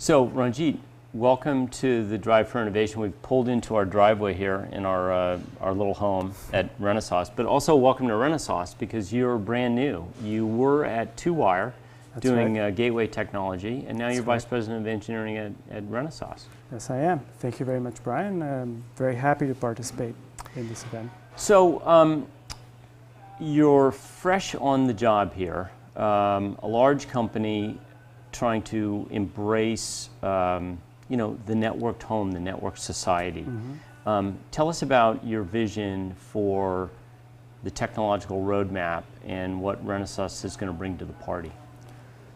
So Ranjit, welcome to the Drive for Innovation. We've pulled into our driveway here in our little home at Renesas, but also welcome to Renesas because you're brand new. You were at 2Wire doing gateway technology, and now you're Vice President of Engineering at Renesas. Yes, I am. Thank you very much, Brian. I'm very happy to participate in this event. So you're fresh on the job here, a large company trying to embrace the networked home, the networked society. Mm-hmm. Tell us about your vision for the technological roadmap and what Renesas is going to bring to the party.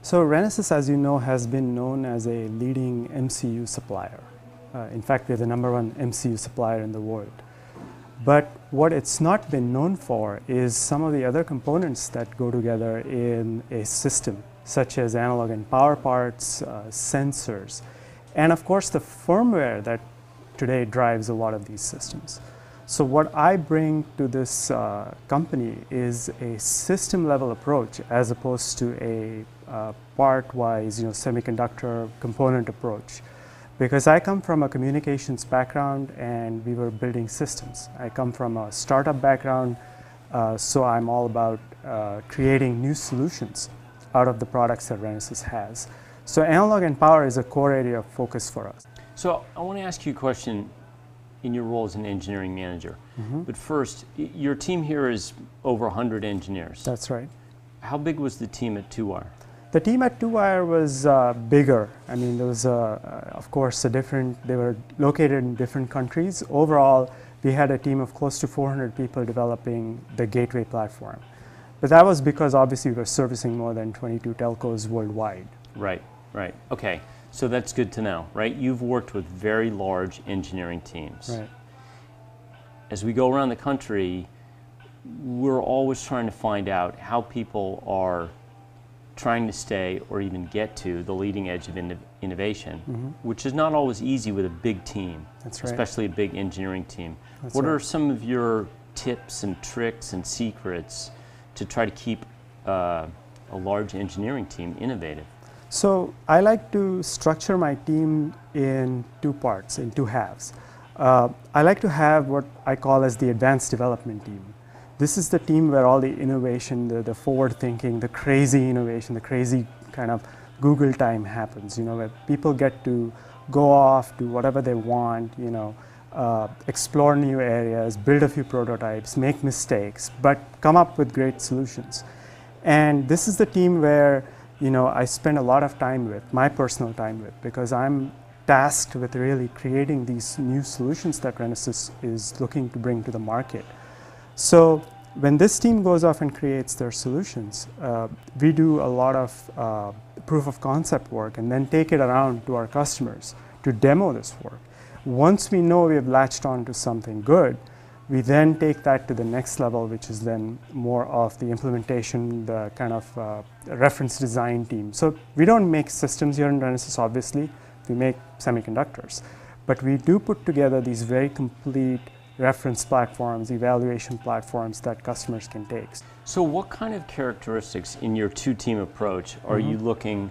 So Renesas, as you know, has been known as a leading MCU supplier. In fact, we're the #1 MCU supplier in the world. But what it's not been known for is some of the other components that go together in a system, such as analog and power parts, sensors, and of course the firmware that today drives a lot of these systems. So what I bring to this company is a system level approach as opposed to a part-wise, semiconductor component approach. Because I come from a communications background and we were building systems. I come from a startup background, so I'm all about creating new solutions out of the products that Renesas has. So analog and power is a core area of focus for us. So I want to ask you a question in your role as an engineering manager. Mm-hmm. But first, your team here is over 100 engineers. That's right. How big was the team at 2Wire? The team at 2Wire was bigger. I mean, there was, of course, they were located in different countries. Overall, we had a team of close to 400 people developing the gateway platform. But that was because obviously we were servicing more than 22 telcos worldwide. Right, right. Okay, so that's good to know, right? You've worked with very large engineering teams. Right. As we go around the country, we're always trying to find out how people are trying to stay or even get to the leading edge of innovation, mm-hmm. which is not always easy with a big team, That's right. especially a big engineering team. That's what right. are some of your tips and tricks and secrets to try to keep a large engineering team innovative? So I like to structure my team in two parts, in two halves. I like to have what I call as the advanced development team. This is the team where all the innovation, the forward thinking, the crazy innovation, the crazy kind of Google time happens, where people get to go off, do whatever they want, explore new areas, build a few prototypes, make mistakes, but come up with great solutions. And this is the team where, I spend a lot of time with, my personal time with, because I'm tasked with really creating these new solutions that Renesas is looking to bring to the market. So when this team goes off and creates their solutions, we do a lot of proof of concept work and then take it around to our customers to demo this work. Once we know we have latched on to something good, we then take that to the next level, which is then more of the implementation, the kind of reference design team. So we don't make systems here in Renesas, obviously. We make semiconductors. But we do put together these very complete reference platforms, evaluation platforms that customers can take. So what kind of characteristics in your two-team approach are mm-hmm. you looking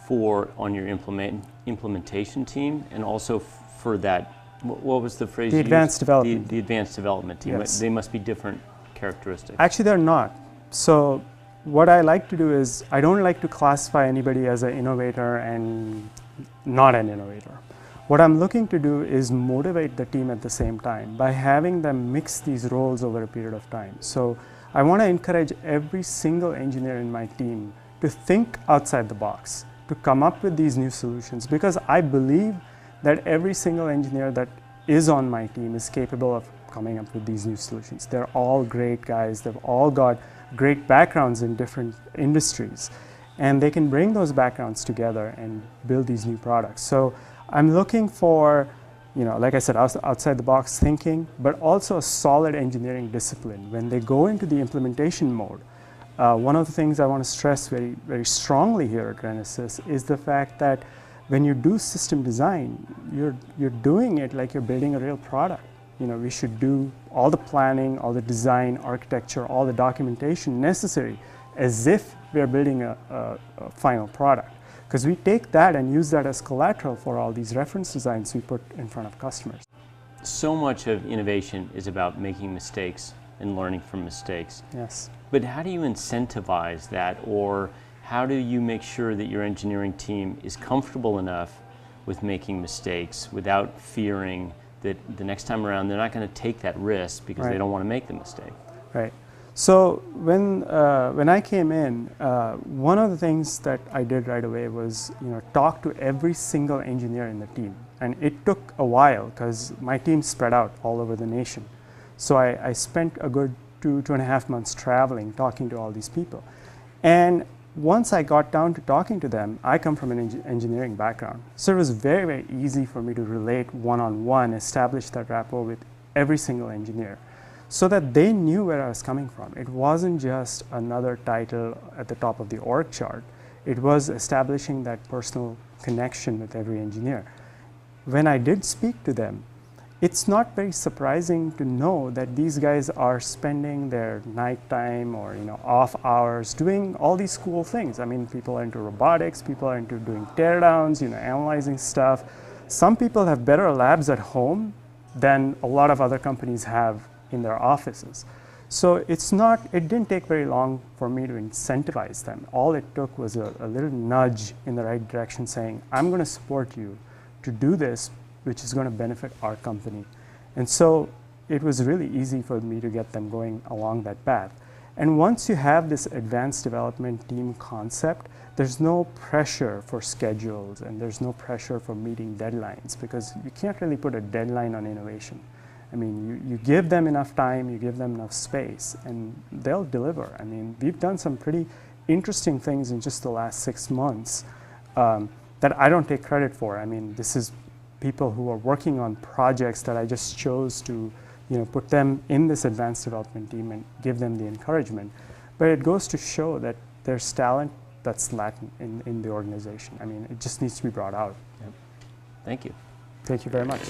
for on your implementation team, and also for that, what was the phrase you used? The advanced development. The advanced development team. Yes. They must be different characteristics. Actually, they're not. So what I like to do is, I don't like to classify anybody as an innovator and not an innovator. What I'm looking to do is motivate the team at the same time by having them mix these roles over a period of time. So I want to encourage every single engineer in my team to think outside the box, to come up with these new solutions, because I believe that every single engineer that is on my team is capable of coming up with these new solutions. They're all great guys. They've all got great backgrounds in different industries, and they can bring those backgrounds together and build these new products. So I'm looking for, like I said, outside the box thinking, but also a solid engineering discipline. When they go into the implementation mode, one of the things I want to stress very, very strongly here at Renesas is the fact that when you do system design, you're doing it like you're building a real product. We should do all the planning, all the design, architecture, all the documentation necessary as if we're building a final product. because we take that and use that as collateral for all these reference designs we put in front of customers. So much of innovation is about making mistakes and learning from mistakes. Yes. But how do you incentivize that, or how do you make sure that your engineering team is comfortable enough with making mistakes without fearing that the next time around they're not going to take that risk because they don't want to make the mistake? Right. So when I came in, one of the things that I did right away was talk to every single engineer in the team, and it took a while because my team spread out all over the nation. So I spent a good 2.5 months traveling, talking to all these people, and once I got down to talking to them, I come from an engineering background, so it was very, very easy for me to relate one-on-one, establish that rapport with every single engineer, so that they knew where I was coming from. It wasn't just another title at the top of the org chart. It was establishing that personal connection with every engineer. When I did speak to them, it's not very surprising to know that these guys are spending their nighttime or off hours doing all these cool things. I mean, people are into robotics, people are into doing teardowns, analyzing stuff. Some people have better labs at home than a lot of other companies have in their offices. So it didn't take very long for me to incentivize them. All it took was a little nudge in the right direction saying, I'm going to support you to do this, which is going to benefit our company. And so it was really easy for me to get them going along that path. And once you have this advanced development team concept, there's no pressure for schedules and there's no pressure for meeting deadlines, because you can't really put a deadline on innovation. I mean, you give them enough time, you give them enough space, and they'll deliver. I mean, we've done some pretty interesting things in just the last 6 months that I don't take credit for. I mean, this is people who are working on projects that I just chose to put them in this advanced development team and give them the encouragement. But it goes to show that there's talent that's lacking in the organization. I mean, it just needs to be brought out. Yep. Thank you. Thank you very much.